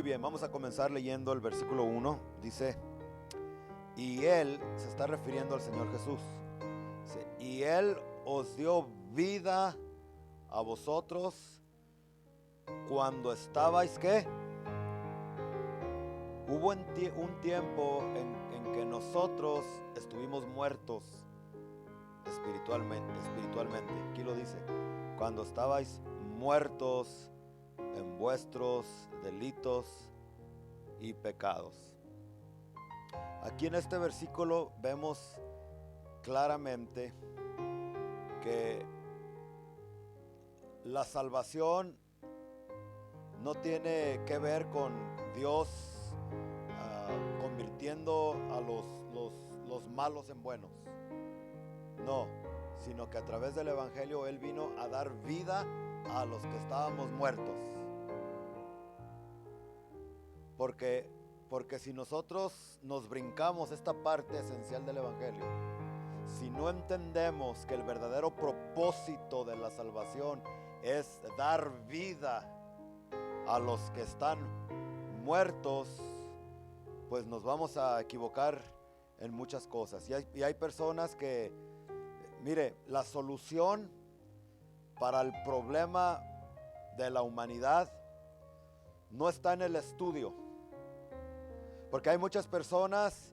bien, vamos a comenzar leyendo el versículo 1. Dice, y Él, se está refiriendo al Señor Jesús. Dice, y Él os dio vida a vosotros cuando estabais, ¿qué? Hubo un tiempo en que nosotros estuvimos muertos espiritualmente. Aquí lo dice, cuando estabais muertos en vuestros delitos y pecados. Aquí en este versículo vemos claramente que la salvación no tiene que ver con Dios convirtiendo a los malos en buenos. No, sino que a través del Evangelio Él vino a dar vida a los que estábamos muertos. Porque si nosotros nos brincamos esta parte esencial del Evangelio, si no entendemos que el verdadero propósito de la salvación es dar vida a los que están muertos, pues nos vamos a equivocar en muchas cosas. Y hay personas que, mire, la solución para el problema de la humanidad no está en el estudio. Porque hay muchas personas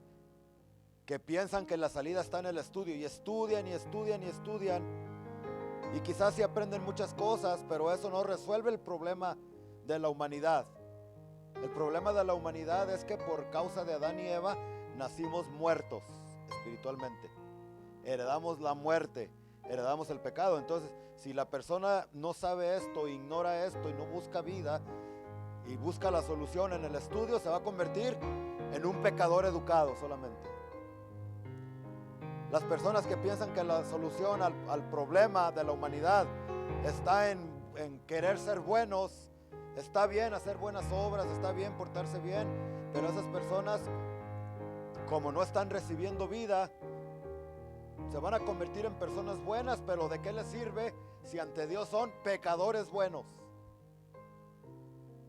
que piensan que la salida está en el estudio y estudian y estudian y estudian. Y quizás sí aprenden muchas cosas, pero eso no resuelve el problema de la humanidad. El problema de la humanidad es que por causa de Adán y Eva nacimos muertos espiritualmente. Heredamos la muerte, heredamos el pecado. Entonces, si la persona no sabe esto, ignora esto y no busca vida y busca la solución en el estudio, se va a convertir en un pecador educado solamente. Las personas que piensan que la solución al problema de la humanidad está en querer ser buenos. Está bien hacer buenas obras, está bien portarse bien, pero esas personas, como no están recibiendo vida, se van a convertir en personas buenas, pero ¿de qué les sirve si ante Dios son pecadores buenos?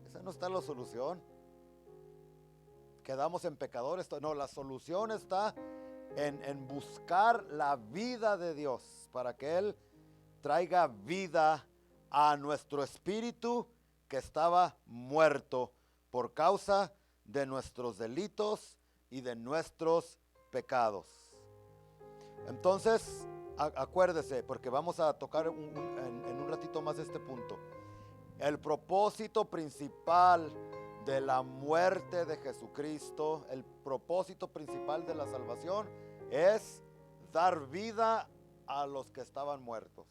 Esa no está la solución. Quedamos en pecadores. No, la solución está en buscar la vida de Dios para que Él traiga vida a nuestro espíritu que estaba muerto por causa de nuestros delitos y de nuestros pecados. Entonces, acuérdese, porque vamos a tocar en un ratito más este punto. El propósito principal de la muerte de Jesucristo, el propósito principal de la salvación es dar vida a los que estaban muertos.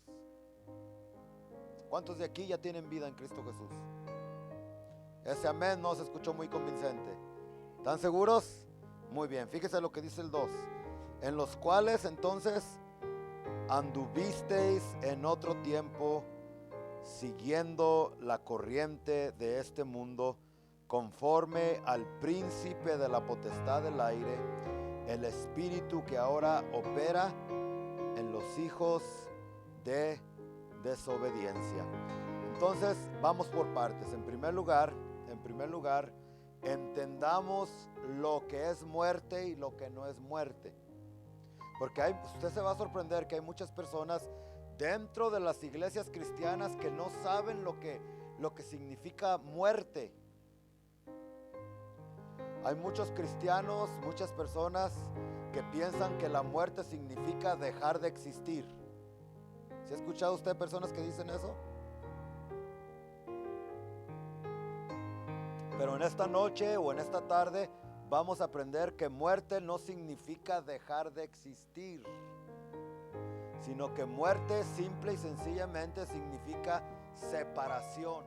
¿Cuántos de aquí ya tienen vida en Cristo Jesús? Ese amén no se escuchó muy convincente. ¿Están seguros? Muy bien, fíjese lo que dice el 2. En los cuales entonces anduvisteis en otro tiempo, siguiendo la corriente de este mundo, conforme al príncipe de la potestad del aire, el espíritu que ahora opera en los hijos de desobediencia. Entonces vamos por partes. En primer lugar, entendamos lo que es muerte y lo que no es muerte. Porque usted se va a sorprender que hay muchas personas dentro de las iglesias cristianas que no saben lo que significa muerte. Hay muchos cristianos, muchas personas que piensan que la muerte significa dejar de existir. ¿Se ha escuchado usted personas que dicen eso? Pero en esta noche o en esta tarde vamos a aprender que muerte no significa dejar de existir, sino que muerte simple y sencillamente significa separación,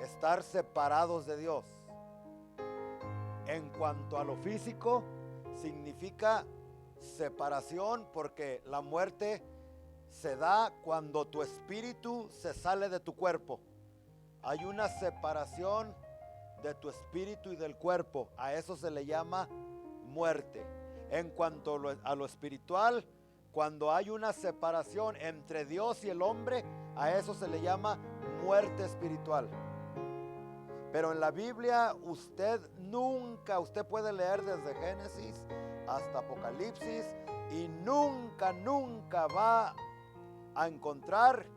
estar separados de Dios. En cuanto a lo físico, significa separación, porque la muerte se da cuando tu espíritu se sale de tu cuerpo. Hay una separación de tu espíritu y del cuerpo. A eso se le llama muerte. En cuanto a lo espiritual, cuando hay una separación entre Dios y el hombre, a eso se le llama muerte espiritual. Pero en la Biblia usted puede leer desde Génesis hasta Apocalipsis y nunca va a encontrar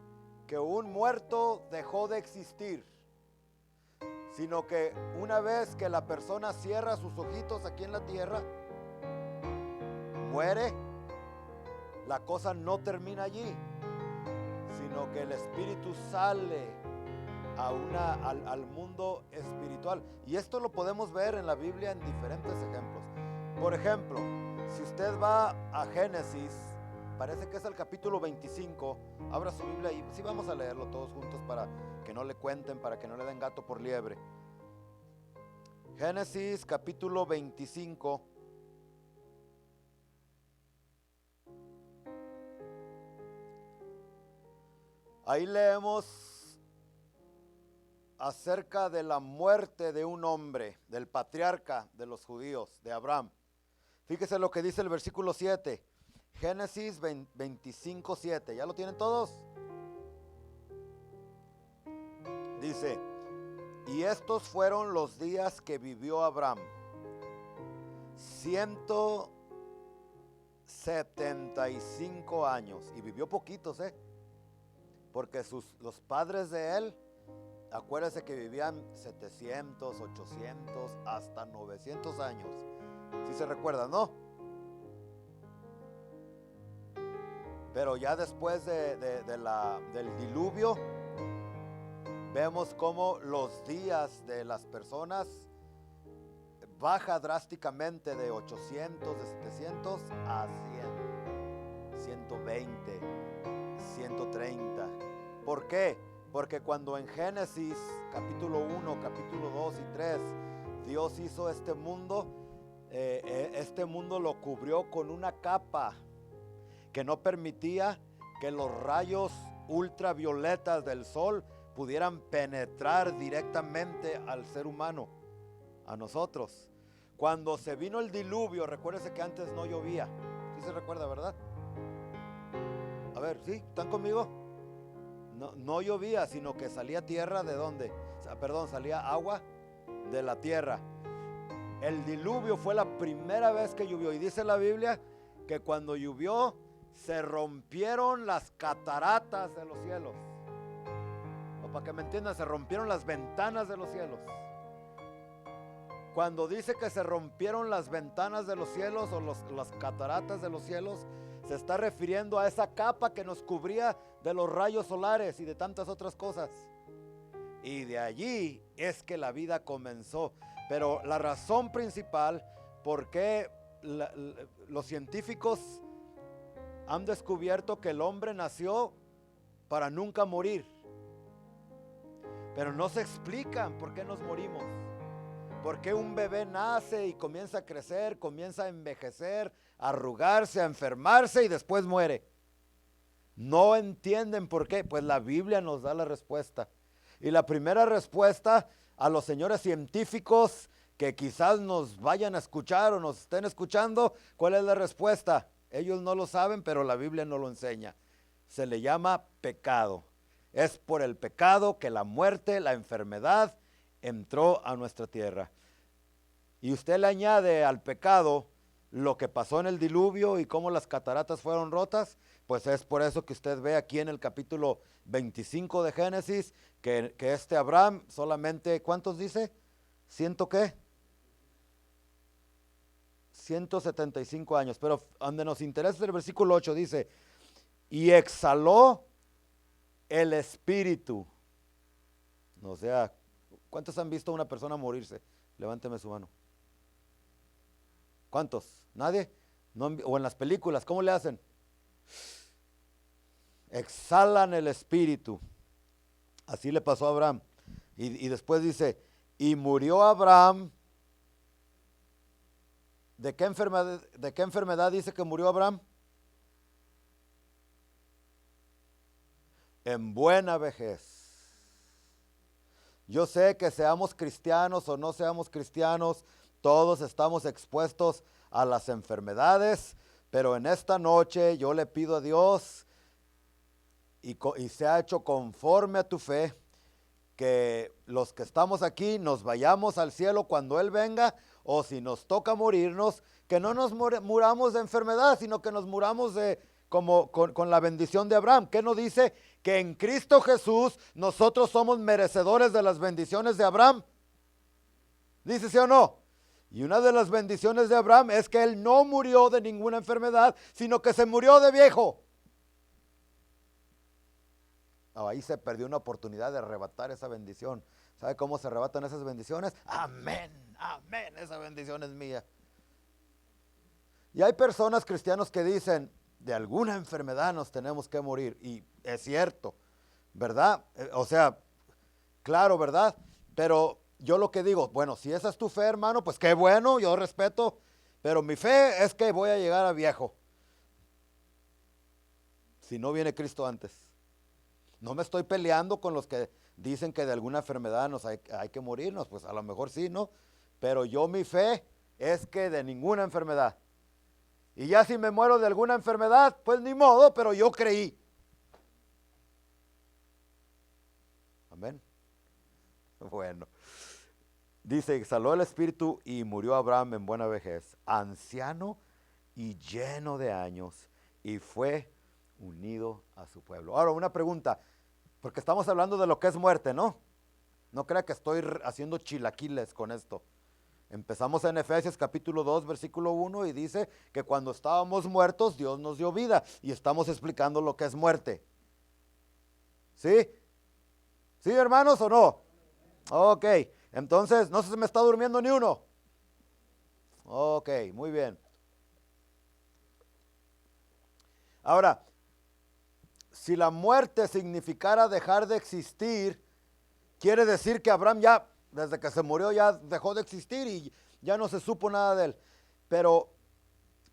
que un muerto dejó de existir, sino que una vez que la persona cierra sus ojitos aquí en la tierra, muere, la cosa no termina allí, sino que el espíritu sale al mundo espiritual. Y esto lo podemos ver en la Biblia en diferentes ejemplos. Por ejemplo, si usted va a Génesis, parece que es el capítulo 25, abra su Biblia y sí, vamos a leerlo todos juntos para que no le cuenten, para que no le den gato por liebre. Génesis capítulo 25. Ahí leemos acerca de la muerte de un hombre, del patriarca de los judíos, de Abraham. Fíjese lo que dice el versículo 7, Génesis 25, 7. ¿Ya lo tienen todos? Dice: y estos fueron los días que vivió Abraham, 175 años. Y vivió poquitos, porque los padres de él, acuérdense que vivían 700, 800, hasta 900 años. ¿Sí se recuerdan, no? Pero ya después del diluvio, vemos cómo los días de las personas baja drásticamente de 800, de 700 a 100, 120, 130. ¿Por qué? Porque cuando en Génesis capítulo 1, capítulo 2 y 3 Dios hizo este mundo lo cubrió con una capa que no permitía que los rayos ultravioletas del sol pudieran penetrar directamente al ser humano, a nosotros. Cuando se vino el diluvio, recuérdese que antes no llovía. ¿Sí se recuerda, verdad? A ver, ¿sí? ¿Están conmigo? No llovía, sino que salía tierra de dónde? Salía agua de la tierra. El diluvio fue la primera vez que llovió, y dice la Biblia que cuando llovió se rompieron las cataratas de los cielos. O para que me entiendan, se rompieron las ventanas de los cielos. Cuando dice que se rompieron las ventanas de los cielos o las cataratas de los cielos, se está refiriendo a esa capa que nos cubría de los rayos solares y de tantas otras cosas. Y de allí es que la vida comenzó. Pero la razón principal por qué los científicos han descubierto que el hombre nació para nunca morir, pero no se explican por qué nos morimos. ¿Por qué un bebé nace y comienza a crecer, comienza a envejecer, a arrugarse, a enfermarse y después muere? No entienden por qué. Pues la Biblia nos da la respuesta. Y la primera respuesta a los señores científicos que quizás nos vayan a escuchar o nos estén escuchando, ¿cuál es la respuesta? Ellos no lo saben, pero la Biblia no lo enseña. Se le llama pecado. Es por el pecado que la muerte, la enfermedad entró a nuestra tierra. Y usted le añade al pecado lo que pasó en el diluvio y cómo las cataratas fueron rotas, pues es por eso que usted ve aquí en el capítulo 25 de Génesis que este Abraham solamente, ¿cuántos dice? ¿Ciento qué? 175 años. Pero donde nos interesa el versículo 8 dice: y exhaló el espíritu. O sea, ¿cuántos han visto a una persona morirse? Levánteme su mano. ¿Cuántos? ¿Nadie? No, o en las películas, ¿cómo le hacen? Exhalan el espíritu. Así le pasó a Abraham. Y después dice: y murió Abraham. ¿De qué enfermedad dice que murió Abraham? En buena vejez. Yo sé que seamos cristianos o no seamos cristianos, todos estamos expuestos a las enfermedades, pero en esta noche yo le pido a Dios, y se ha hecho conforme a tu fe, que los que estamos aquí nos vayamos al cielo cuando Él venga, o si nos toca morirnos, que no nos muramos de enfermedad, sino que nos muramos como con la bendición de Abraham. ¿Qué nos dice? Que en Cristo Jesús nosotros somos merecedores de las bendiciones de Abraham. ¿Dice sí o no? Y una de las bendiciones de Abraham es que él no murió de ninguna enfermedad, sino que se murió de viejo. Ahí se perdió una oportunidad de arrebatar esa bendición. ¿Sabe cómo se arrebatan esas bendiciones? Amén, amén, esa bendición es mía. Y hay personas cristianos que dicen, de alguna enfermedad nos tenemos que morir. Y es cierto, ¿verdad? O sea, claro, ¿verdad? Pero yo lo que digo, bueno, si esa es tu fe, hermano, pues qué bueno, yo respeto. Pero mi fe es que voy a llegar a viejo. Si no viene Cristo antes. No me estoy peleando con los que dicen que de alguna enfermedad hay que morirnos, pues a lo mejor sí, ¿no? Pero mi fe es que de ninguna enfermedad. Y ya si me muero de alguna enfermedad, pues ni modo, pero yo creí. Amén. Bueno. Dice, exhaló el espíritu y murió Abraham en buena vejez, anciano y lleno de años, y fue unido a su pueblo. Ahora, una pregunta, porque estamos hablando de lo que es muerte, ¿no? No crea que estoy haciendo chilaquiles con esto. Empezamos en Efesios capítulo 2, versículo 1, y dice que cuando estábamos muertos, Dios nos dio vida, y estamos explicando lo que es muerte. ¿Sí? ¿Sí, hermanos, o no? Ok, entonces, no se me está durmiendo ni uno. Ok, muy bien. Ahora, si la muerte significara dejar de existir, quiere decir que Abraham ya, desde que se murió, ya dejó de existir y ya no se supo nada de él. Pero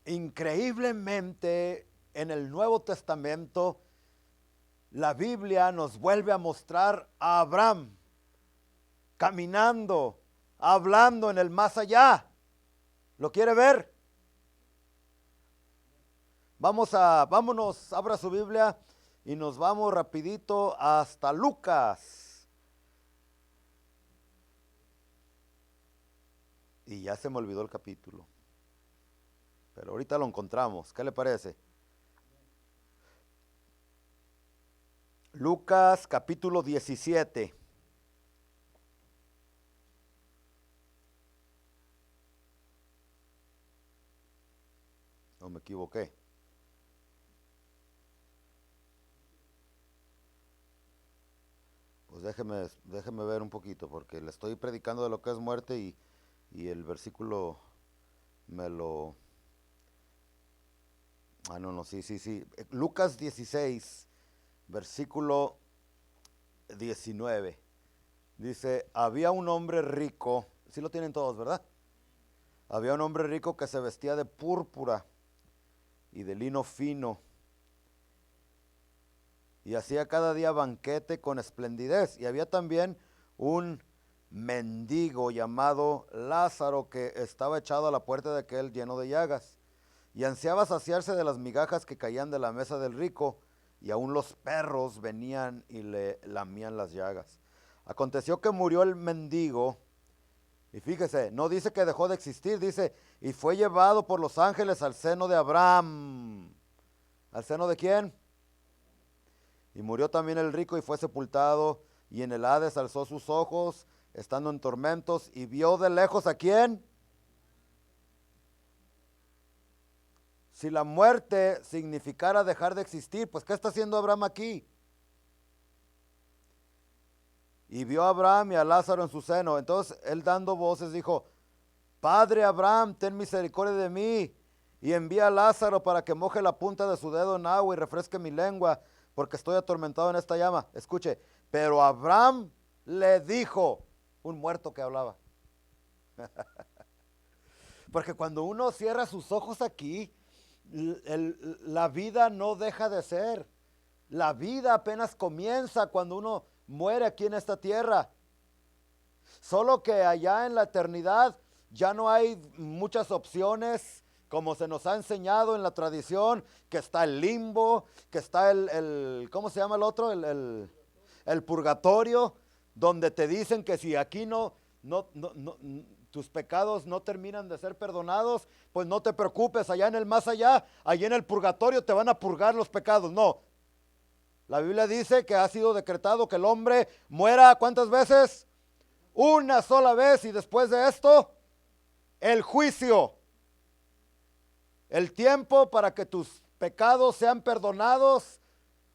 increíblemente, en el Nuevo Testamento, la Biblia nos vuelve a mostrar a Abraham caminando, hablando en el más allá. ¿Lo quiere ver? Vámonos, abra su Biblia y nos vamos rapidito hasta Lucas. Y ya se me olvidó el capítulo. Pero ahorita lo encontramos. ¿Qué le parece? Lucas capítulo 17. No me equivoqué. Pues déjeme ver un poquito, porque le estoy predicando de lo que es muerte y el versículo me lo... no, sí. Lucas 16, versículo 19. Dice, había un hombre rico, sí lo tienen todos, ¿verdad? Había un hombre rico que se vestía de púrpura y de lino fino, y hacía cada día banquete con esplendidez. Y había también un mendigo llamado Lázaro que estaba echado a la puerta de aquel lleno de llagas, y ansiaba saciarse de las migajas que caían de la mesa del rico, y aún los perros venían y le lamían las llagas. Aconteció que murió el mendigo, y fíjese, no dice que dejó de existir, dice, y fue llevado por los ángeles al seno de Abraham. ¿Al seno de quién? Y murió también el rico y fue sepultado, y en el Hades alzó sus ojos, estando en tormentos, y vio de lejos ¿a quién? Si la muerte significara dejar de existir, pues ¿qué está haciendo Abraham aquí? Y vio a Abraham y a Lázaro en su seno. Entonces él, dando voces, dijo, Padre Abraham, ten misericordia de mí, y envía a Lázaro para que moje la punta de su dedo en agua y refresque mi lengua, porque estoy atormentado en esta llama. Escuche, pero Abraham le dijo, un muerto que hablaba. Porque cuando uno cierra sus ojos aquí, la vida no deja de ser. La vida apenas comienza cuando uno muere aquí en esta tierra. Solo que allá en la eternidad ya no hay muchas opciones, como se nos ha enseñado en la tradición, que está el limbo, que está ¿cómo se llama el otro? El purgatorio. donde te dicen que si aquí tus pecados no terminan de ser perdonados, pues no te preocupes, allá en el más allá, allá en el purgatorio te van a purgar los pecados. No, la Biblia dice que ha sido decretado que el hombre muera ¿cuántas veces? Una sola vez, y después de esto, el juicio. El tiempo para que tus pecados sean perdonados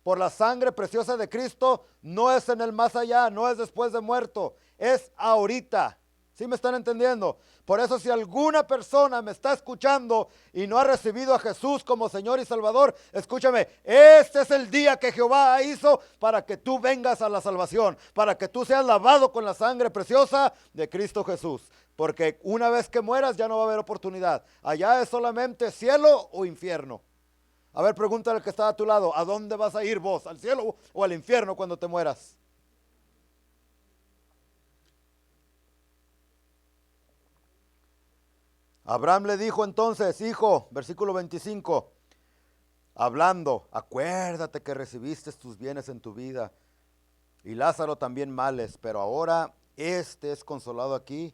por la sangre preciosa de Cristo no es en el más allá, no es después de muerto, es ahorita. ¿Sí me están entendiendo? Por eso, si alguna persona me está escuchando y no ha recibido a Jesús como Señor y Salvador, escúchame, este es el día que Jehová hizo para que tú vengas a la salvación, para que tú seas lavado con la sangre preciosa de Cristo Jesús. Porque una vez que mueras ya no va a haber oportunidad. Allá es solamente cielo o infierno. A ver, pregúntale al que está a tu lado, ¿a dónde vas a ir vos? ¿Al cielo o al infierno cuando te mueras? Abraham le dijo entonces, hijo, versículo 25, hablando, acuérdate que recibiste tus bienes en tu vida y Lázaro también males, pero ahora este es consolado aquí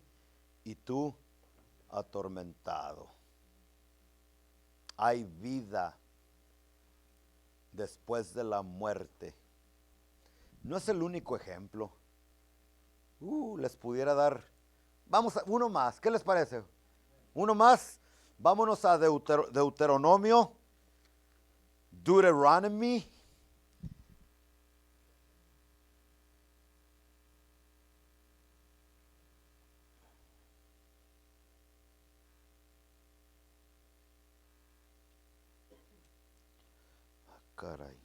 y tú atormentado. Hay vida después de la muerte. No es el único ejemplo. Les pudiera dar, vamos a uno más, ¿qué les parece? Uno más, vámonos a Deuteronomio, Deuteronomy. Caray.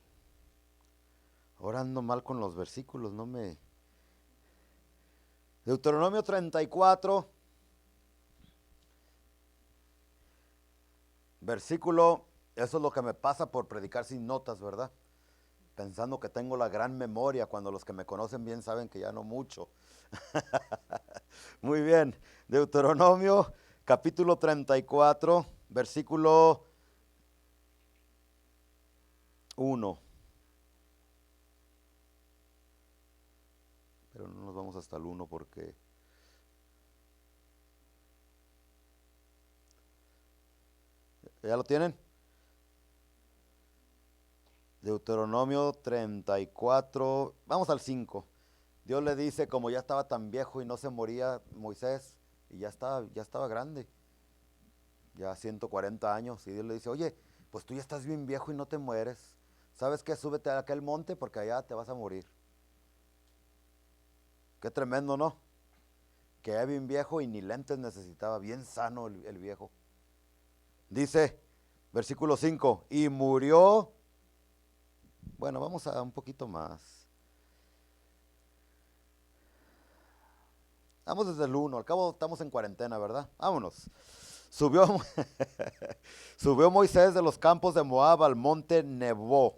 Ahora ando mal con los versículos, no me... Deuteronomio 34, versículo, eso es lo que me pasa por predicar sin notas, ¿verdad? Pensando que tengo la gran memoria, cuando los que me conocen bien saben que ya no mucho. Muy bien, Deuteronomio capítulo 34, versículo 1. Pero no nos vamos hasta el 1 porque... ¿Ya lo tienen? Deuteronomio 34, vamos al 5. Dios le dice, como ya estaba tan viejo y no se moría Moisés, y ya estaba grande, ya 140 años, y Dios le dice, oye, pues tú ya estás bien viejo y no te mueres, ¿sabes qué? Súbete a aquel monte porque allá te vas a morir. Qué tremendo, ¿no? Que ya bien viejo y ni lentes necesitaba, bien sano el viejo. Dice, versículo 5, y murió. Bueno, vamos a un poquito más. Vamos desde el 1, al cabo estamos en cuarentena, ¿verdad? Vámonos. Subió Moisés de los campos de Moab al monte Nebo,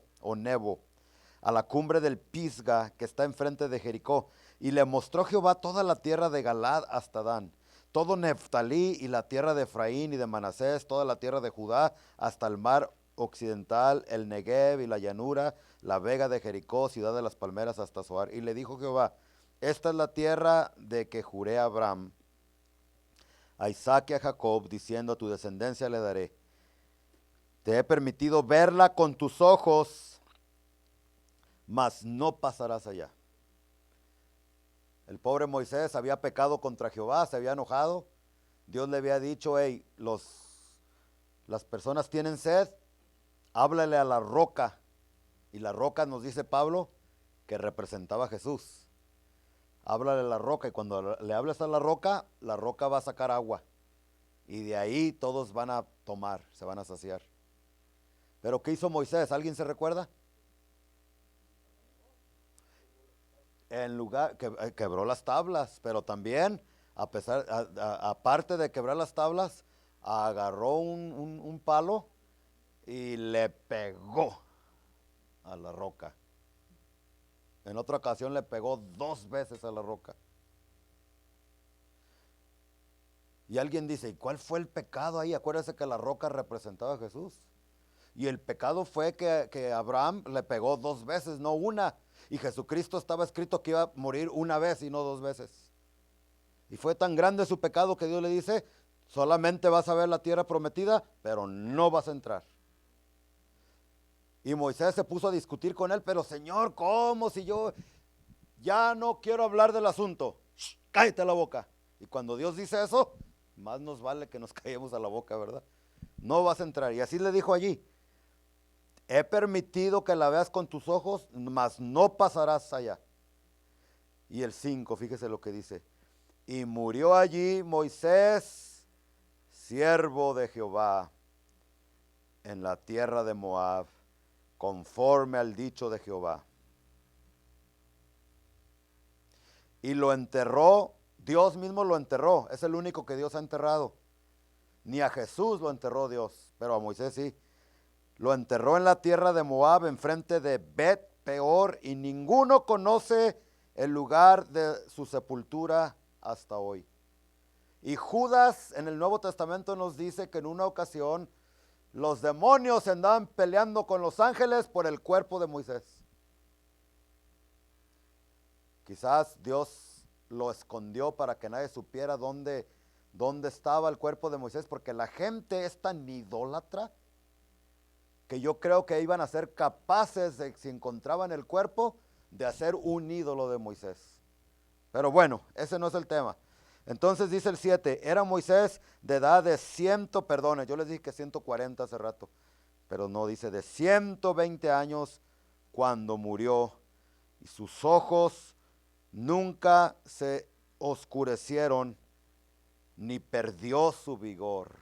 a la cumbre del Pisga que está enfrente de Jericó, y le mostró Jehová toda la tierra de Galad hasta Dan, todo Neftalí y la tierra de Efraín y de Manasés, toda la tierra de Judá hasta el mar occidental, el Negev y la llanura, la vega de Jericó, ciudad de las palmeras hasta Zoar. Y le dijo Jehová, esta es la tierra de que juré a Abraham, a Isaac y a Jacob, diciendo, a tu descendencia le daré. Te he permitido verla con tus ojos, mas no pasarás allá. El pobre Moisés había pecado contra Jehová, se había enojado. Dios le había dicho, hey, las personas tienen sed, háblale a la roca. Y la roca, nos dice Pablo, que representaba a Jesús. Háblale a la roca, y cuando le hables a la roca va a sacar agua. Y de ahí todos van a tomar, se van a saciar. Pero ¿qué hizo Moisés? ¿Alguien se recuerda? En lugar que quebró las tablas, pero también aparte de quebrar las tablas, agarró un palo y le pegó a la roca. En otra ocasión le pegó 2 veces a la roca. Y alguien dice, ¿y cuál fue el pecado ahí? Acuérdese que la roca representaba a Jesús. Y el pecado fue que Abraham le pegó 2 veces, no una. Y Jesucristo estaba escrito que iba a morir una vez y no dos veces. Y fue tan grande su pecado que Dios le dice, solamente vas a ver la tierra prometida, pero no vas a entrar. Y Moisés se puso a discutir con él, pero Señor, ¿cómo si yo ya no quiero hablar del asunto? Shh, cállate la boca. Y cuando Dios dice eso, más nos vale que nos callemos a la boca, ¿verdad? No vas a entrar. Y así le dijo allí, he permitido que la veas con tus ojos, mas no pasarás allá. Y el 5, fíjese lo que dice. Y murió allí Moisés, siervo de Jehová, en la tierra de Moab, conforme al dicho de Jehová. Y lo enterró, Dios mismo lo enterró, es el único que Dios ha enterrado. Ni a Jesús lo enterró Dios, pero a Moisés sí. Lo enterró en la tierra de Moab, enfrente de Bet Peor, y ninguno conoce el lugar de su sepultura hasta hoy. Y Judas en el Nuevo Testamento nos dice que en una ocasión los demonios andaban peleando con los ángeles por el cuerpo de Moisés. Quizás Dios lo escondió para que nadie supiera dónde estaba el cuerpo de Moisés, porque la gente es tan idólatra que yo creo que iban a ser capaces de, si encontraban el cuerpo, de hacer un ídolo de Moisés. Pero bueno, ese no es el tema. Entonces dice el 7, era Moisés de edad de yo les dije que 140 hace rato, pero no, dice de 120 años cuando murió, y sus ojos nunca se oscurecieron, ni perdió su vigor.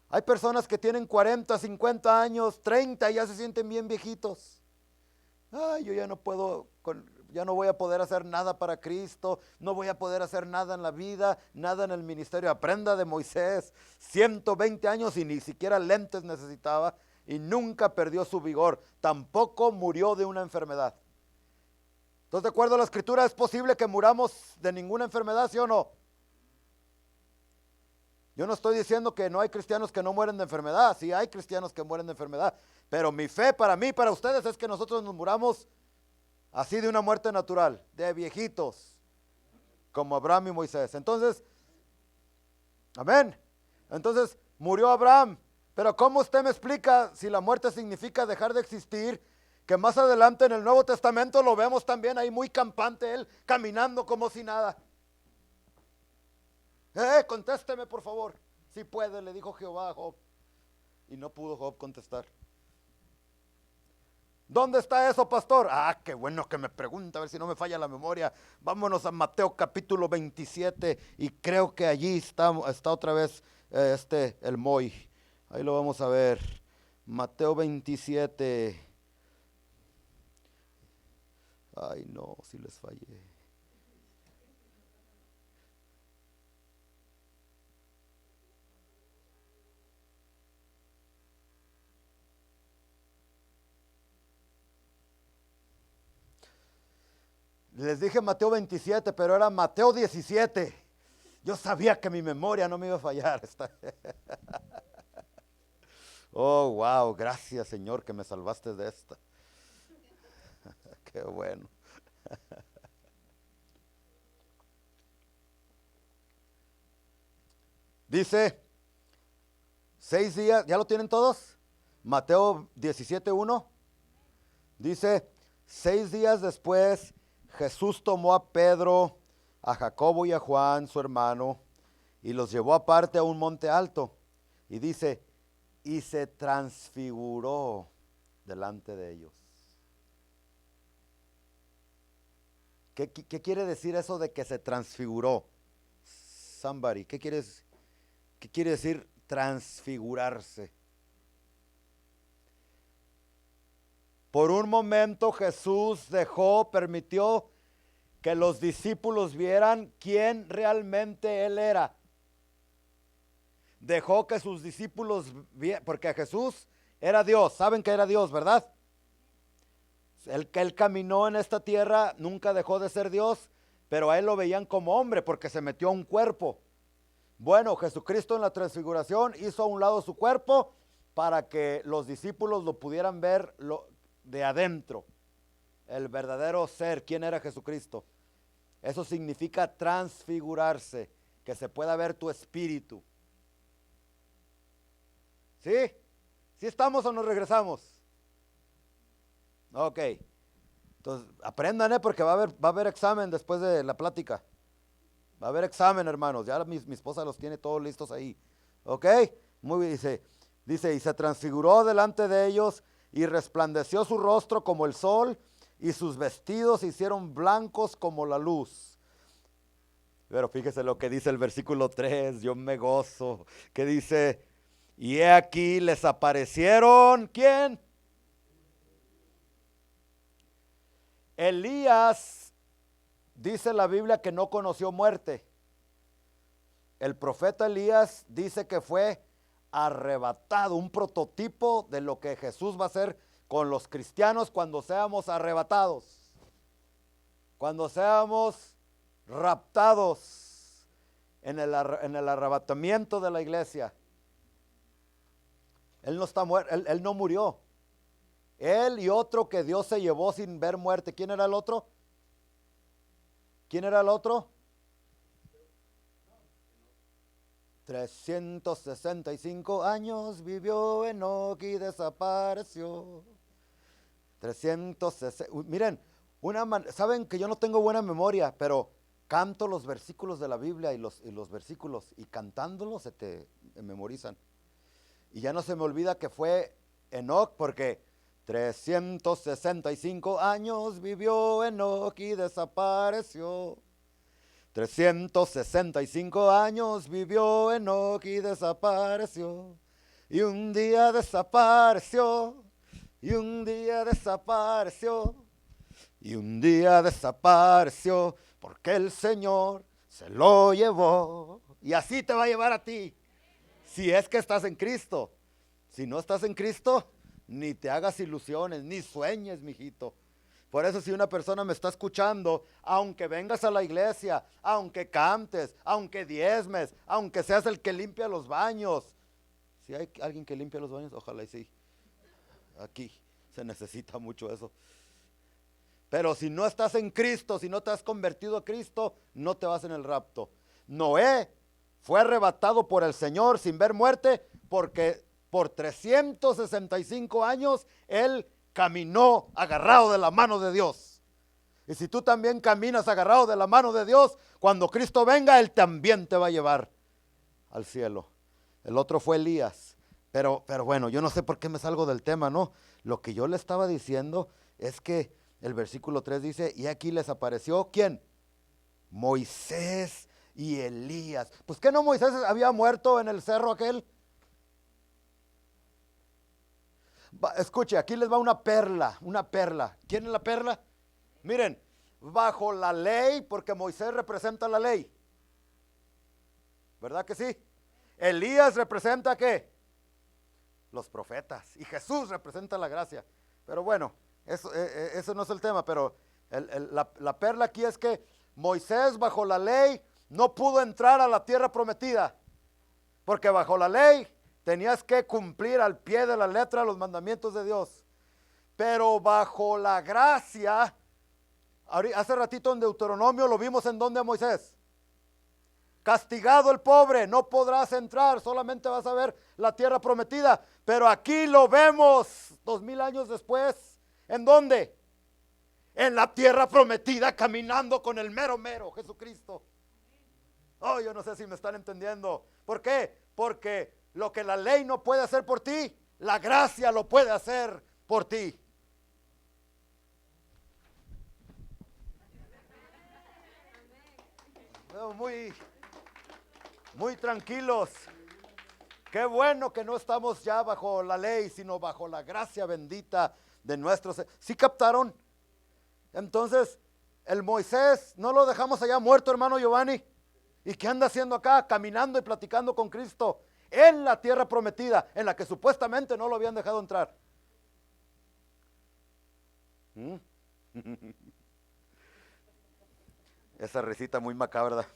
Hay personas que tienen 40, 50 años, 30 y ya se sienten bien viejitos. Ay, yo ya no puedo, ya no voy a poder hacer nada para Cristo, no voy a poder hacer nada en la vida, nada en el ministerio. Aprenda de Moisés, 120 años y ni siquiera lentes necesitaba y nunca perdió su vigor, tampoco murió de una enfermedad. Entonces, de acuerdo a la Escritura, ¿es posible que muramos de ninguna enfermedad, sí o no? Yo no estoy diciendo que no hay cristianos que no mueren de enfermedad, sí hay cristianos que mueren de enfermedad, pero mi fe para mí, para ustedes, es que nosotros nos muramos así de una muerte natural, de viejitos, como Abraham y Moisés. Entonces, amén. Entonces, murió Abraham, pero ¿cómo usted me explica si la muerte significa dejar de existir? Que más adelante en el Nuevo Testamento lo vemos también ahí muy campante, él caminando como si nada. Contésteme por favor, si puede, le dijo Jehová a Job, y no pudo Job contestar. ¿Dónde está eso, pastor? Ah, qué bueno que me pregunta, a ver si no me falla la memoria. Vámonos a Mateo capítulo 27, y creo que allí está otra vez el Moy. Ahí lo vamos a ver. Mateo 27. Ay, no, si les fallé. Les dije Mateo 27, pero era Mateo 17. Yo sabía que mi memoria no me iba a fallar. Oh, wow, gracias Señor que me salvaste de esta. Qué bueno. Dice, 6 días, ¿ya lo tienen todos? Mateo 17:1. Dice, 6 días después, Jesús tomó a Pedro, a Jacobo y a Juan, su hermano, y los llevó aparte a un monte alto. Y dice, y se transfiguró delante de ellos. ¿Qué quiere decir eso de que se transfiguró? Somebody, ¿qué quiere decir transfigurarse? Por un momento Jesús permitió que los discípulos vieran quién realmente Él era. Dejó que sus discípulos vieran, porque Jesús era Dios, saben que era Dios, ¿verdad? El que Él caminó en esta tierra nunca dejó de ser Dios, pero a Él lo veían como hombre porque se metió a un cuerpo. Bueno, Jesucristo en la transfiguración hizo a un lado su cuerpo para que los discípulos lo pudieran ver de adentro. el verdadero ser, ¿quién era Jesucristo? Eso significa transfigurarse, que se pueda ver tu espíritu. ¿Sí? ¿Sí estamos o nos regresamos? Ok. Entonces, aprendan, porque va a haber examen después de la plática. Va a haber examen, hermanos. Ya mi esposa los tiene todos listos ahí. ¿Ok? Muy bien, dice, y se transfiguró delante de ellos y resplandeció su rostro como el sol y sus vestidos se hicieron blancos como la luz. Pero fíjese lo que dice el versículo 3, yo me gozo, que dice, y he aquí les aparecieron, ¿quién? Elías, dice la Biblia que no conoció muerte. El profeta Elías dice que fue arrebatado, un prototipo de lo que Jesús va a hacer con los cristianos cuando seamos arrebatados, cuando seamos raptados en el arrebatamiento de la iglesia. Él no está muerto, él no murió. Él y otro que Dios se llevó sin ver muerte. ¿Quién era el otro? ¿Quién era el otro? 365 años vivió Enoc y desapareció. 360. Miren, saben que yo no tengo buena memoria, pero canto los versículos de la Biblia y los versículos, y cantándolos se te memorizan. Y ya no se me olvida que fue Enoc, porque 365 años vivió Enoc y desapareció. 365 años vivió Enoc y desapareció. Y un día desapareció. Y un día desapareció. Y un día desapareció. Porque el Señor se lo llevó. Y así te va a llevar a ti. Si es que estás en Cristo. Si no estás en Cristo, ni te hagas ilusiones, ni sueñes, mijito. Por eso, si una persona me está escuchando, aunque vengas a la iglesia, aunque cantes, aunque diezmes, aunque seas el que limpia los baños. Si hay alguien que limpia los baños, ojalá y sí. Aquí se necesita mucho eso. Pero si no estás en Cristo, si no te has convertido a Cristo, no te vas en el rapto. Noé fue arrebatado por el Señor sin ver muerte, porque por 365 años él caminó agarrado de la mano de Dios. Y si tú también caminas agarrado de la mano de Dios, cuando Cristo venga, Él también te va a llevar al cielo. El otro fue Elías. Pero bueno, yo no sé por qué me salgo del tema, ¿no? Lo que yo le estaba diciendo es que el versículo 3 dice, y aquí les apareció, ¿quién? Moisés y Elías. Pues ¿qué no Moisés había muerto en el cerro aquel? Escuche, aquí les va una perla, una perla. ¿Quién es la perla? Miren, bajo la ley, porque Moisés representa la ley. ¿Verdad que sí? Elías representa ¿qué? Los profetas. Y Jesús representa la gracia. Pero bueno, eso no es el tema, pero la perla aquí es que Moisés bajo la ley no pudo entrar a la tierra prometida. Porque bajo la ley tenías que cumplir al pie de la letra los mandamientos de Dios. Pero bajo la gracia, hace ratito en Deuteronomio lo vimos en donde Moisés. Castigado el pobre, no podrás entrar, solamente vas a ver la tierra prometida. Pero aquí lo vemos 2000 años después. ¿En dónde? En la tierra prometida, caminando con el mero Jesucristo. Oh, yo no sé si me están entendiendo. ¿Por qué? Porque lo que la ley no puede hacer por ti, la gracia lo puede hacer por ti. Muy tranquilos. Qué bueno que no estamos ya bajo la ley, sino bajo la gracia bendita de nuestros. ¿Sí captaron? Entonces, el Moisés, no lo dejamos allá muerto, hermano Giovanni. ¿Y qué anda haciendo acá? Caminando y platicando con Cristo en la tierra prometida, en la que supuestamente no lo habían dejado entrar. Esa risita muy macabra.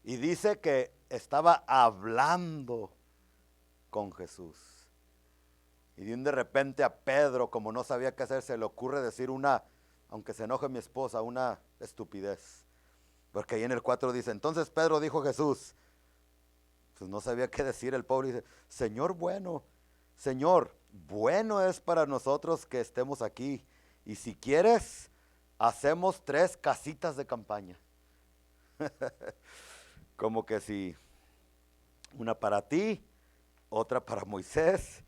Y dice que estaba hablando con Jesús. Y de repente a Pedro, como no sabía qué hacer, se le ocurre decir una, aunque se enoje mi esposa, una estupidez. Porque ahí en el 4 dice, entonces Pedro dijo a Jesús, pues no sabía qué decir el pobre, dice, Señor bueno es para nosotros que estemos aquí. Y si quieres, hacemos 3 casitas de campaña. Como que si, una para ti, otra para Moisés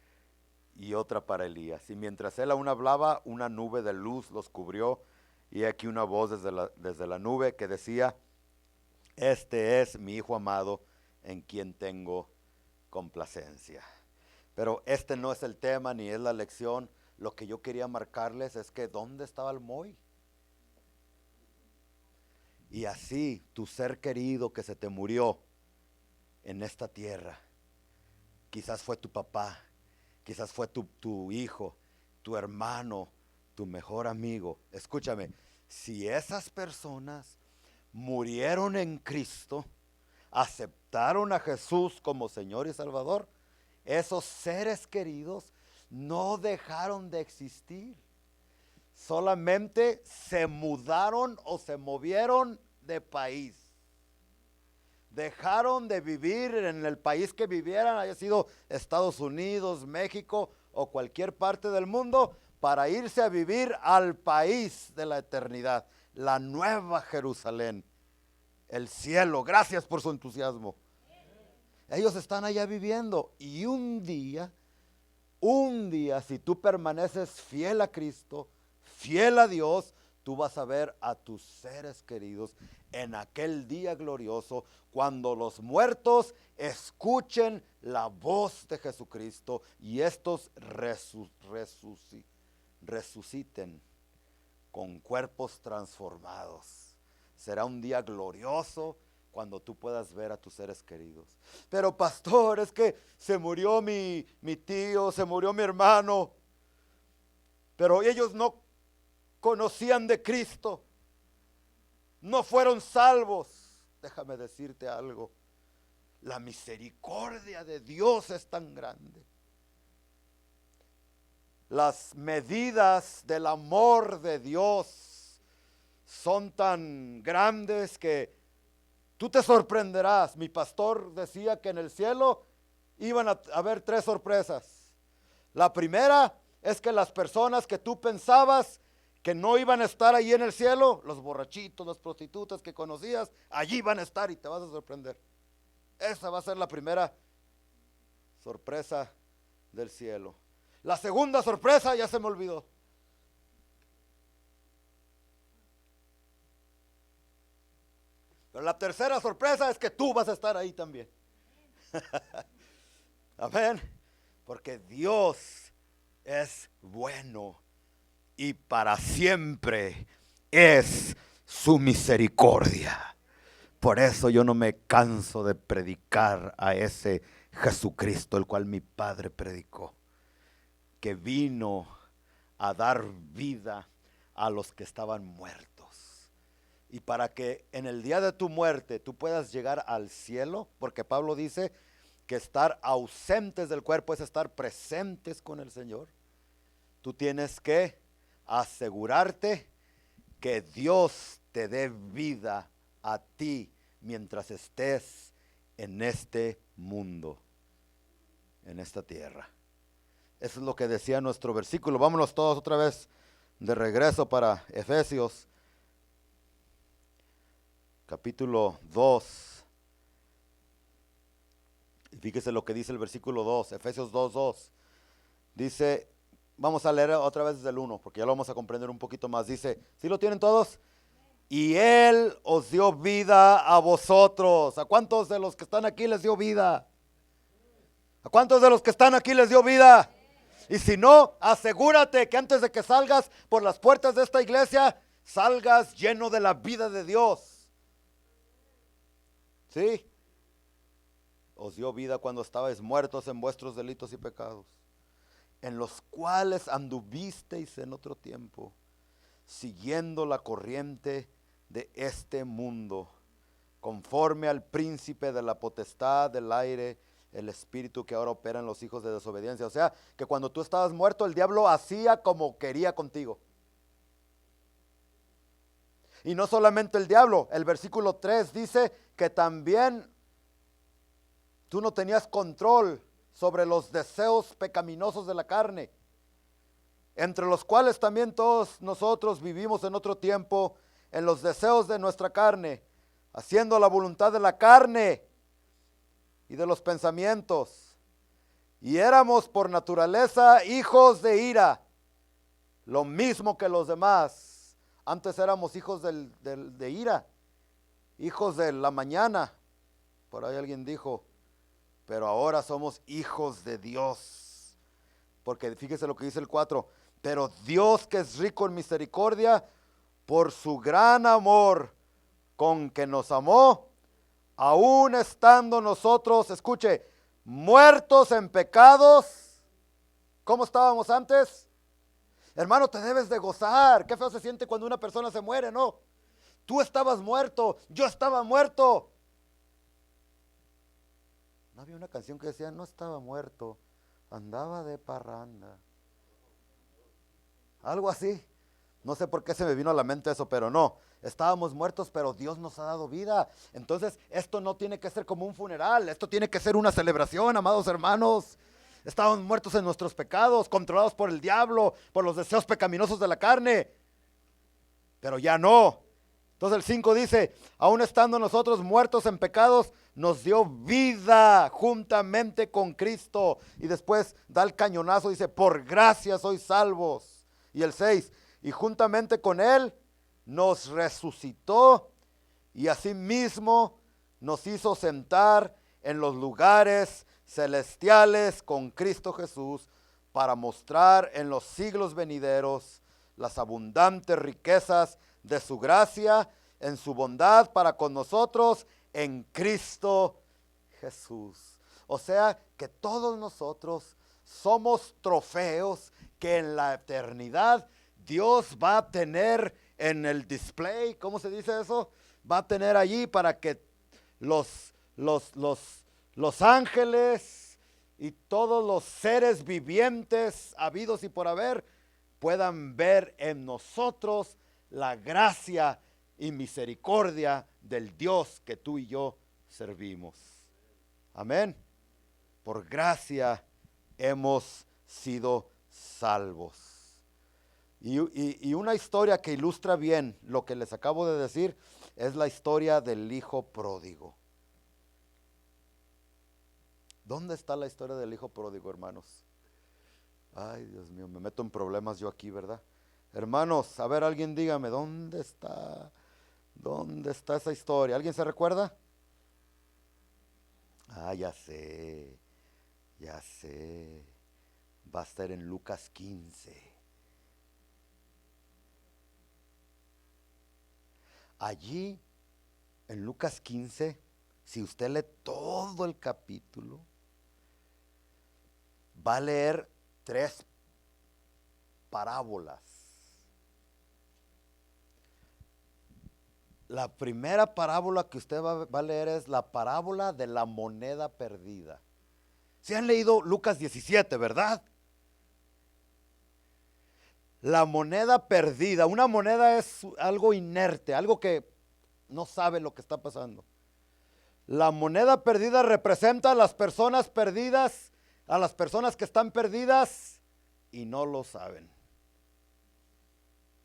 y otra para Elías. Y mientras él aún hablaba, una nube de luz los cubrió, y aquí una voz desde la nube que decía, este es mi Hijo amado, en quien tengo complacencia. Pero este no es el tema ni es la lección. Lo que yo quería marcarles es que ¿dónde estaba el Moy? Y así tu ser querido que se te murió en esta tierra, quizás fue tu papá, quizás fue tu hijo, tu hermano, tu mejor amigo. Escúchame, si esas personas murieron en Cristo, aceptaron a Jesús como Señor y Salvador, esos seres queridos no dejaron de existir. Solamente se mudaron o se movieron de país. Dejaron de vivir en el país que vivieran, haya sido Estados Unidos, México o cualquier parte del mundo, para irse a vivir al país de la eternidad, la nueva Jerusalén, el cielo. Gracias por su entusiasmo. Ellos están allá viviendo, y un día, si tú permaneces fiel a Cristo, fiel a Dios, tú vas a ver a tus seres queridos en aquel día glorioso, cuando los muertos escuchen la voz de Jesucristo y estos resuciten con cuerpos transformados. Será un día glorioso cuando tú puedas ver a tus seres queridos. Pero pastor, es que se murió mi tío, se murió mi hermano, pero ellos no conocían de Cristo, no fueron salvos. Déjame decirte algo, la misericordia de Dios es tan grande, las medidas del amor de Dios son tan grandes que tú te sorprenderás. Mi pastor decía que en el cielo iban a haber 3 sorpresas. La primera es que las personas que tú pensabas que no iban a estar allí en el cielo, los borrachitos, las prostitutas que conocías, allí van a estar y te vas a sorprender. Esa va a ser la primera sorpresa del cielo. La segunda sorpresa ya se me olvidó. Pero la tercera sorpresa es que tú vas a estar ahí también. Amén. Porque Dios es bueno y para siempre es su misericordia. Por eso yo no me canso de predicar a ese Jesucristo, el cual mi Padre predicó, que vino a dar vida a los que estaban muertos. Y para que en el día de tu muerte tú puedas llegar al cielo, porque Pablo dice que estar ausentes del cuerpo es estar presentes con el Señor. Tú tienes que asegurarte que Dios te dé vida a ti mientras estés en este mundo, en esta tierra. Eso es lo que decía nuestro versículo. Vámonos todos otra vez de regreso para Efesios capítulo 2. Y fíjese lo que dice el versículo 2, Efesios 2:2. Dice, vamos a leer otra vez desde el 1, porque ya lo vamos a comprender un poquito más. Dice, ¿sí lo tienen todos? Y Él os dio vida a vosotros. ¿A cuántos de los que están aquí les dio vida? ¿A cuántos de los que están aquí les dio vida? Y si no, asegúrate que antes de que salgas por las puertas de esta iglesia, salgas lleno de la vida de Dios. ¿Sí? Os dio vida cuando estabais muertos en vuestros delitos y pecados, en los cuales anduvisteis en otro tiempo, siguiendo la corriente de este mundo, conforme al príncipe de la potestad del aire, el espíritu que ahora opera en los hijos de desobediencia. O sea, que cuando tú estabas muerto, el diablo hacía como quería contigo. Y no solamente el diablo, el versículo 3 dice que también tú no tenías control sobre los deseos pecaminosos de la carne, entre los cuales también todos nosotros vivimos en otro tiempo, en los deseos de nuestra carne, haciendo la voluntad de la carne y de los pensamientos. Y éramos por naturaleza hijos de ira, lo mismo que los demás. Antes éramos hijos de ira, hijos de la mañana. Por ahí alguien dijo, pero ahora somos hijos de Dios. Porque fíjese lo que dice el 4. Pero Dios, que es rico en misericordia, por su gran amor con que nos amó, aún estando nosotros, escuche, muertos en pecados. ¿Cómo estábamos antes? Hermano, te debes de gozar. Qué feo se siente cuando una persona se muere, ¿no? Tú estabas muerto, yo estaba muerto. ¿No había una canción que decía, no estaba muerto, andaba de parranda? Algo así. No sé por qué se me vino a la mente eso, pero no. Estábamos muertos, pero Dios nos ha dado vida. Entonces, esto no tiene que ser como un funeral. Esto tiene que ser una celebración, amados hermanos. Estábamos muertos en nuestros pecados, controlados por el diablo, por los deseos pecaminosos de la carne. Pero ya no. Entonces el 5 dice, aún estando nosotros muertos en pecados, nos dio vida juntamente con Cristo. Y después da el cañonazo, dice, por gracia sois salvos. Y el 6, y juntamente con Él nos resucitó y asimismo nos hizo sentar en los lugares celestiales con Cristo Jesús para mostrar en los siglos venideros las abundantes riquezas de su gracia en su bondad para con nosotros en Cristo Jesús. O sea que todos nosotros somos trofeos que en la eternidad Dios va a tener en el display, ¿cómo se dice eso? Va a tener allí para que los ángeles y todos los seres vivientes habidos y por haber puedan ver en nosotros la gracia y misericordia del Dios que tú y yo servimos. Amén. Por gracia hemos sido salvos. Y una historia que ilustra bien lo que les acabo de decir es la historia del hijo pródigo. ¿Dónde está la historia del hijo pródigo, hermanos? Ay, Dios mío, me meto en problemas yo aquí, ¿verdad? Hermanos, a ver, alguien dígame, ¿dónde está esa historia? ¿Alguien se recuerda? Ah, ya sé. Va a estar en Lucas 15. Allí, en Lucas 15, si usted lee todo el capítulo, va a leer 3 parábolas. La primera parábola que usted va a leer es la parábola de la moneda perdida. ¿Se han leído Lucas 17, verdad? La moneda perdida. Una moneda es algo inerte, algo que no sabe lo que está pasando. La moneda perdida representa a las personas perdidas, a las personas que están perdidas y no lo saben.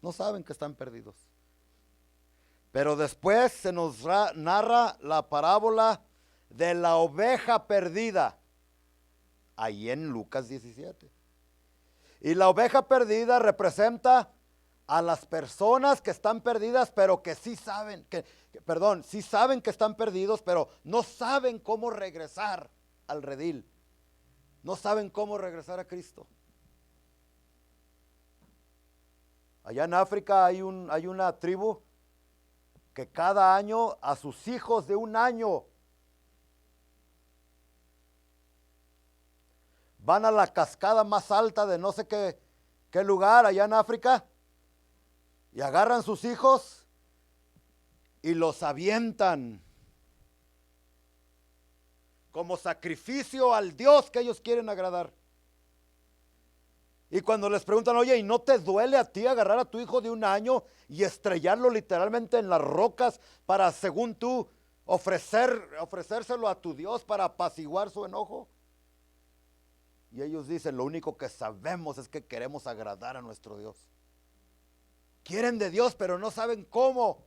No saben que están perdidos. Pero después se nos narra la parábola de la oveja perdida, ahí en Lucas 17. Y la oveja perdida representa a las personas que están perdidas, pero que sí saben, sí saben que están perdidos, pero no saben cómo regresar al redil. No saben cómo regresar a Cristo. Allá en África hay una tribu que cada año a sus hijos de 1 año van a la cascada más alta de no sé qué lugar allá en África y agarran sus hijos y los avientan como sacrificio al Dios que ellos quieren agradar. Y cuando les preguntan, oye, ¿y no te duele a ti agarrar a tu hijo de 1 año y estrellarlo literalmente en las rocas para, según tú, ofrecérselo a tu Dios para apaciguar su enojo? Y ellos dicen, lo único que sabemos es que queremos agradar a nuestro Dios. Quieren de Dios, pero no saben cómo.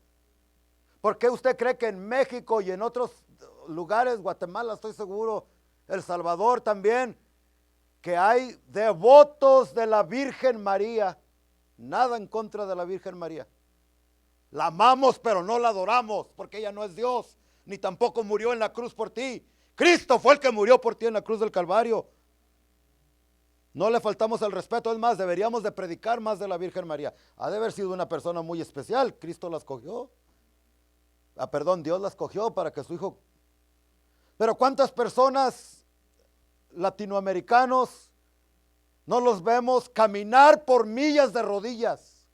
¿Por qué usted cree que en México y en otros lugares, Guatemala estoy seguro, El Salvador también, que hay devotos de la Virgen María? Nada en contra de la Virgen María. La amamos, pero no la adoramos, porque ella no es Dios, ni tampoco murió en la cruz por ti. Cristo fue el que murió por ti en la cruz del Calvario. No le faltamos el respeto, es más, deberíamos de predicar más de la Virgen María. Ha de haber sido una persona muy especial, Cristo la escogió. Dios la escogió para que su hijo... Pero ¿cuántas personas latinoamericanos no los vemos caminar por millas de rodillas?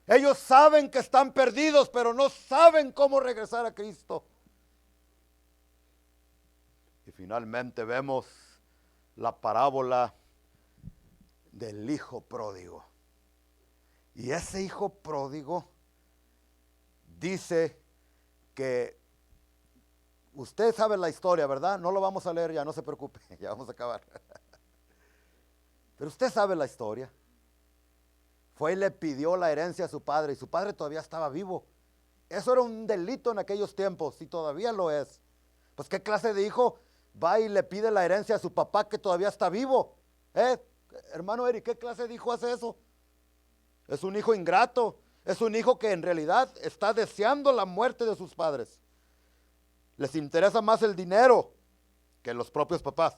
Ellos saben que están perdidos, pero no saben cómo regresar a Cristo. Y finalmente vemos la parábola del hijo pródigo. Y ese hijo pródigo dice que, usted sabe la historia, ¿verdad? No lo vamos a leer ya, no se preocupe, ya vamos a acabar. Pero usted sabe la historia. Fue y le pidió la herencia a su padre, y su padre todavía estaba vivo. Eso era un delito en aquellos tiempos, y todavía lo es. Pues ¿qué clase de hijo va y le pide la herencia a su papá que todavía está vivo? Hermano Eric, ¿qué clase de hijo hace eso? Es un hijo ingrato, es un hijo que en realidad está deseando la muerte de sus padres. Les interesa más el dinero que los propios papás.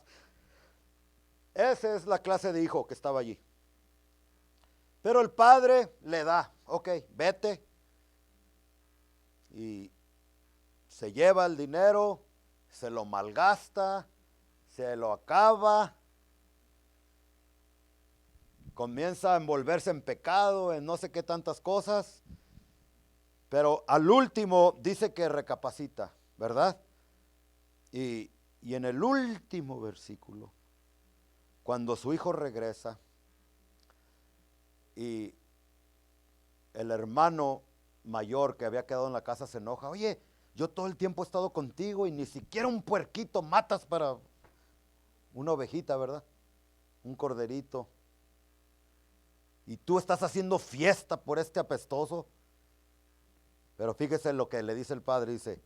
Esa es la clase de hijo que estaba allí. Pero el padre le da, ok, vete. Y se lleva el dinero, se lo malgasta, se lo acaba, comienza a envolverse en pecado, en no sé qué tantas cosas, pero al último dice que recapacita, ¿verdad? Y en el último versículo, cuando su hijo regresa y el hermano mayor que había quedado en la casa se enoja, oye, yo todo el tiempo he estado contigo y ni siquiera un puerquito matas para una ovejita, ¿verdad? Un corderito. Y tú estás haciendo fiesta por este apestoso. Pero fíjese lo que le dice el padre, dice,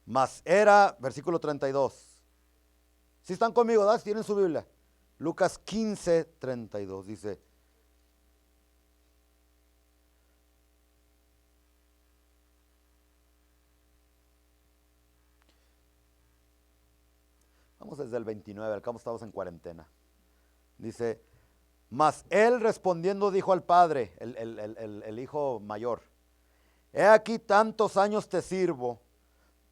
mas era, versículo 32. Si están conmigo, ¿verdad? Si tienen su Biblia. Lucas 15, 32, dice, vamos desde el 29, al cabo estamos en cuarentena. Dice, mas él respondiendo dijo al padre, el hijo mayor, he aquí tantos años te sirvo,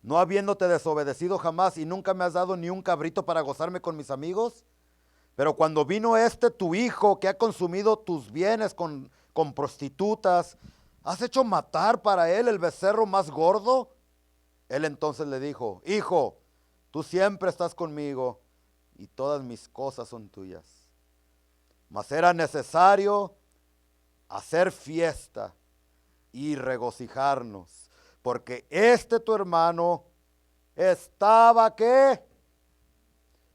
no habiéndote desobedecido jamás, y nunca me has dado ni un cabrito para gozarme con mis amigos. Pero cuando vino tu hijo, que ha consumido tus bienes con prostitutas, ¿has hecho matar para él el becerro más gordo? Él entonces le dijo, hijo, tú siempre estás conmigo y todas mis cosas son tuyas. Mas era necesario hacer fiesta y regocijarnos, porque tu hermano estaba ¿qué?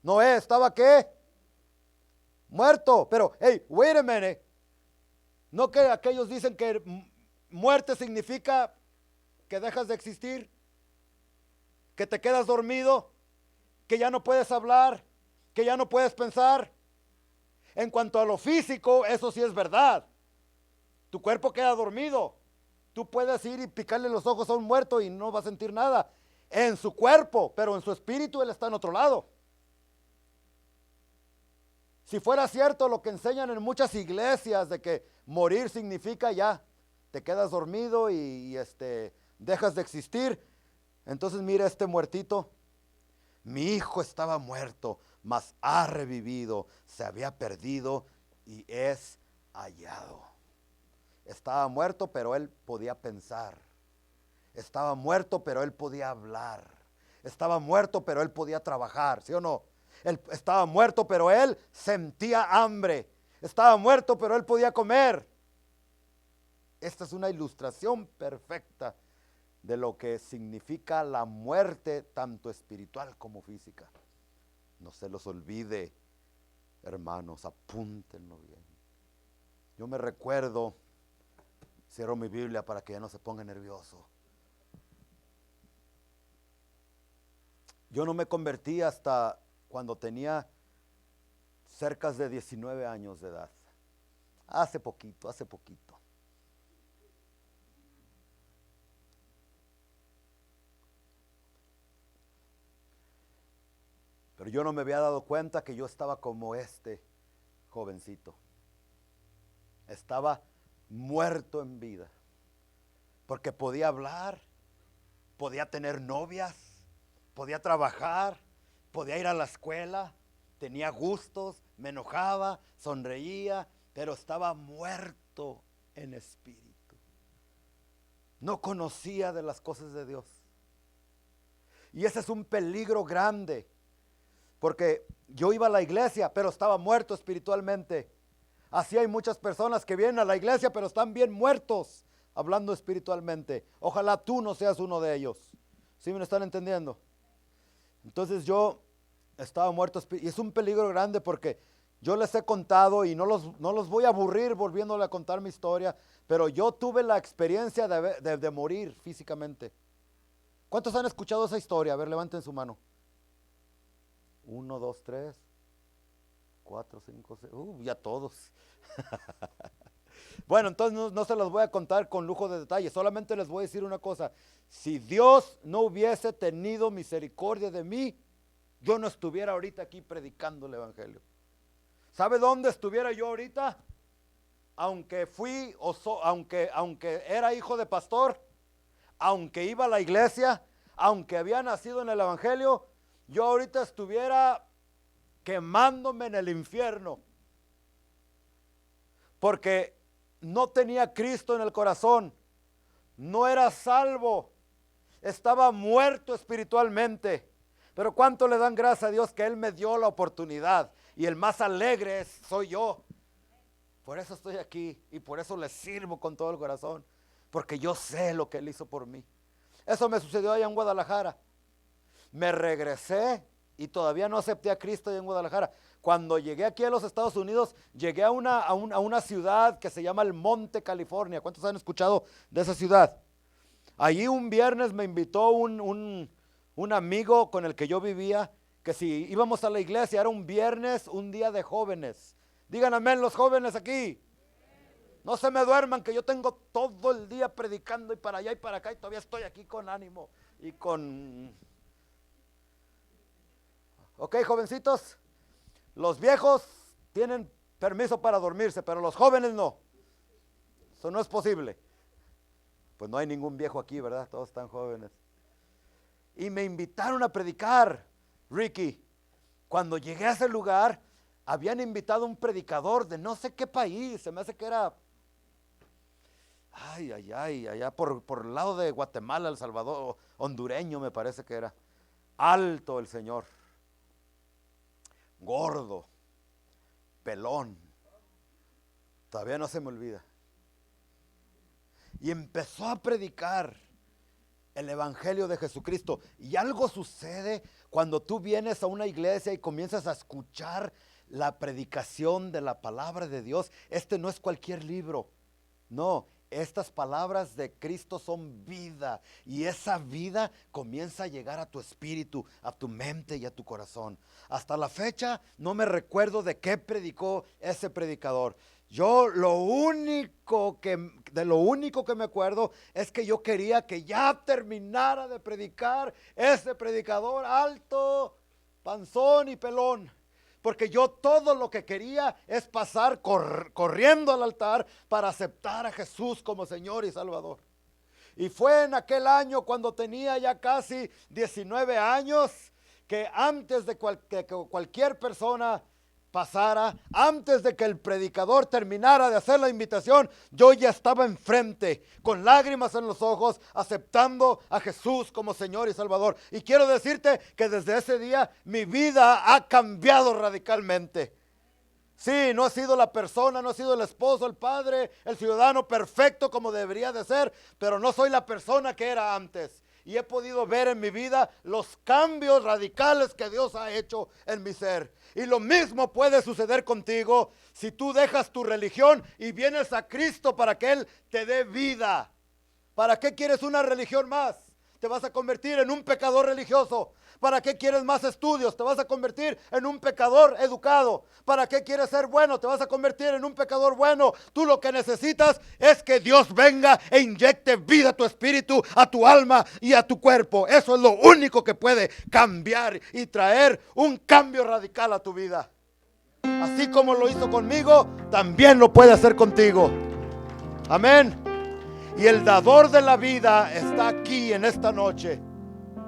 Noé estaba ¿qué? Muerto. Pero, hey, wait a minute. ¿No que aquellos dicen que muerte significa que dejas de existir? Que te quedas dormido, que ya no puedes hablar, que ya no puedes pensar. En cuanto a lo físico, eso sí es verdad. Tu cuerpo queda dormido. Tú puedes ir y picarle los ojos a un muerto y no va a sentir nada en su cuerpo, pero en su espíritu él está en otro lado. Si fuera cierto lo que enseñan en muchas iglesias de que morir significa ya, te quedas dormido y dejas de existir, entonces mira este muertito. Mi hijo estaba muerto, mas ha revivido, se había perdido y es hallado. Estaba muerto, pero él podía pensar. Estaba muerto, pero él podía hablar. Estaba muerto, pero él podía trabajar, ¿sí o no? Él estaba muerto, pero él sentía hambre. Estaba muerto, pero él podía comer. Esta es una ilustración perfecta de lo que significa la muerte, tanto espiritual como física. No se los olvide, hermanos, apúntenlo bien. Yo me recuerdo, cierro mi Biblia para que ya no se ponga nervioso. Yo no me convertí hasta cuando tenía cerca de 19 años de edad. Hace poquito. Pero yo no me había dado cuenta que yo estaba como este jovencito. Estaba muerto en vida. Porque podía hablar, podía tener novias, podía trabajar, podía ir a la escuela, tenía gustos, me enojaba, sonreía, pero estaba muerto en espíritu. No conocía de las cosas de Dios. Y ese es un peligro grande, porque yo iba a la iglesia, pero estaba muerto espiritualmente. Así hay muchas personas que vienen a la iglesia, pero están bien muertos, hablando espiritualmente. Ojalá tú no seas uno de ellos. ¿Sí me lo están entendiendo? Entonces yo estaba muerto, y es un peligro grande porque yo les he contado y no los voy a aburrir volviéndole a contar mi historia, pero yo tuve la experiencia de morir físicamente. ¿Cuántos han escuchado esa historia? A ver, levanten su mano. 1, 2, 3, 4, 5, 6, ya todos. Bueno, entonces no se los voy a contar con lujo de detalle, solamente les voy a decir una cosa. Si Dios no hubiese tenido misericordia de mí, yo no estuviera ahorita aquí predicando el evangelio. ¿Sabe dónde estuviera yo ahorita? Aunque aunque era hijo de pastor, aunque iba a la iglesia, aunque había nacido en el evangelio, yo ahorita estuviera quemándome en el infierno. Porque no tenía Cristo en el corazón, no era salvo, estaba muerto espiritualmente. Pero cuánto le dan gracias a Dios que Él me dio la oportunidad, y el más alegre soy yo. Por eso estoy aquí y por eso le sirvo con todo el corazón, porque yo sé lo que Él hizo por mí. Eso me sucedió allá en Guadalajara. Me regresé y todavía no acepté a Cristo allá en Guadalajara. Cuando llegué aquí a los Estados Unidos, llegué a una ciudad que se llama El Monte, California. ¿Cuántos han escuchado de esa ciudad? Allí un viernes me invitó un amigo con el que yo vivía, que si íbamos a la iglesia, era un viernes, un día de jóvenes. Digan amén los jóvenes aquí. No se me duerman, que yo tengo todo el día predicando y para allá y para acá, y todavía estoy aquí con ánimo y con... Ok, jovencitos, los viejos tienen permiso para dormirse, pero los jóvenes no. Eso no es posible. Pues no hay ningún viejo aquí, ¿verdad? Todos están jóvenes. Y me invitaron a predicar, Ricky. Cuando llegué a ese lugar, habían invitado a un predicador de no sé qué país, se me hace que era, allá por el lado de Guatemala, El Salvador, hondureño me parece que era. Alto el señor, gordo, pelón, todavía no se me olvida. Y empezó a predicar el evangelio de Jesucristo. Y algo sucede cuando tú vienes a una iglesia y comienzas a escuchar la predicación de la palabra de Dios. Este no es cualquier libro, no. Estas palabras de Cristo son vida, y esa vida comienza a llegar a tu espíritu, a tu mente y a tu corazón. Hasta la fecha no me recuerdo de qué predicó ese predicador. Yo de lo único que me acuerdo es que yo quería que ya terminara de predicar ese predicador alto, panzón y pelón. Porque yo todo lo que quería es pasar corriendo al altar para aceptar a Jesús como Señor y Salvador. Y fue en aquel año, cuando tenía ya casi 19 años, que antes de que cualquier persona pasara, antes de que el predicador terminara de hacer la invitación, yo ya estaba enfrente, con lágrimas en los ojos, aceptando a Jesús como Señor y Salvador. Y quiero decirte que desde ese día mi vida ha cambiado radicalmente. Sí, no he sido la persona, no he sido el esposo, el padre, el ciudadano perfecto como debería de ser, pero no soy la persona que era antes. Y he podido ver en mi vida los cambios radicales que Dios ha hecho en mi ser. Y lo mismo puede suceder contigo si tú dejas tu religión y vienes a Cristo para que Él te dé vida. ¿Para qué quieres una religión más? Te vas a convertir en un pecador religioso. ¿Para qué quieres más estudios? Te vas a convertir en un pecador educado. ¿Para qué quieres ser bueno? Te vas a convertir en un pecador bueno. Tú lo que necesitas es que Dios venga e inyecte vida a tu espíritu, a tu alma y a tu cuerpo. Eso es lo único que puede cambiar y traer un cambio radical a tu vida. Así como lo hizo conmigo, también lo puede hacer contigo. Amén. Y el dador de la vida está aquí en esta noche.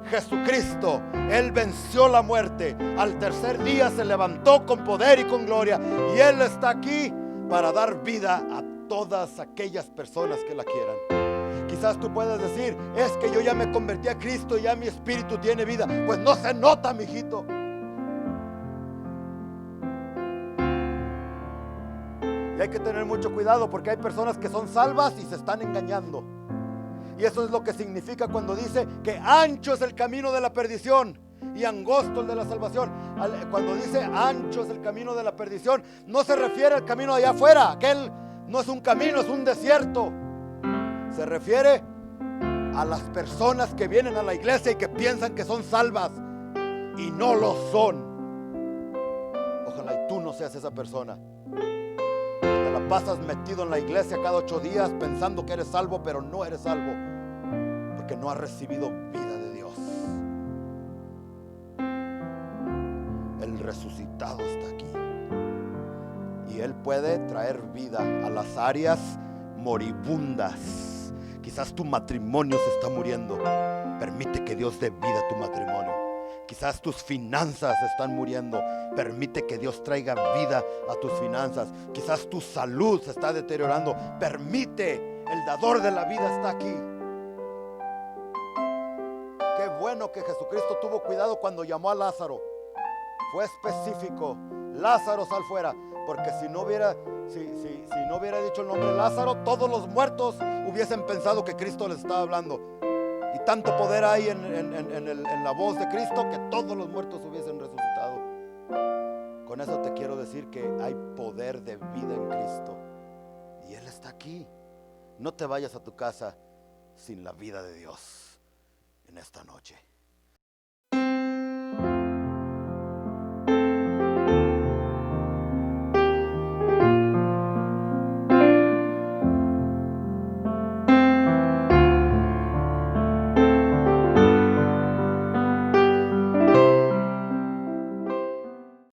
Jesucristo, Él venció la muerte. Al tercer día se levantó con poder y con gloria. Y Él está aquí para dar vida a todas aquellas personas que la quieran. Quizás tú puedas decir, es que yo ya me convertí a Cristo y ya mi espíritu tiene vida. Pues no se nota, mijito. Y hay que tener mucho cuidado porque hay personas que son salvas y se están engañando. Y eso es lo que significa cuando dice que ancho es el camino de la perdición y angosto el de la salvación. Cuando dice ancho es el camino de la perdición, no se refiere al camino de allá afuera. Aquel no es un camino, es un desierto. Se refiere a las personas que vienen a la iglesia y que piensan que son salvas y no lo son. Ojalá y tú no seas esa persona. Te la pasas metido en la iglesia cada 8 días pensando que eres salvo, pero no eres salvo porque no has recibido vida de Dios. El resucitado está aquí y Él puede traer vida a las áreas moribundas. Quizás tu matrimonio se está muriendo. Permite que Dios dé vida a tu matrimonio. Quizás tus finanzas están muriendo. Permite que Dios traiga vida a tus finanzas. Quizás tu salud se está deteriorando. Permite, el dador de la vida está aquí. Qué bueno que Jesucristo tuvo cuidado cuando llamó a Lázaro. Fue específico. Lázaro, sal fuera. Porque si no hubiera dicho el nombre Lázaro, todos los muertos hubiesen pensado que Cristo les estaba hablando. Y tanto poder hay en la voz de Cristo que todos los muertos hubiesen resucitado. Con eso te quiero decir que hay poder de vida en Cristo. Y Él está aquí. No te vayas a tu casa sin la vida de Dios en esta noche.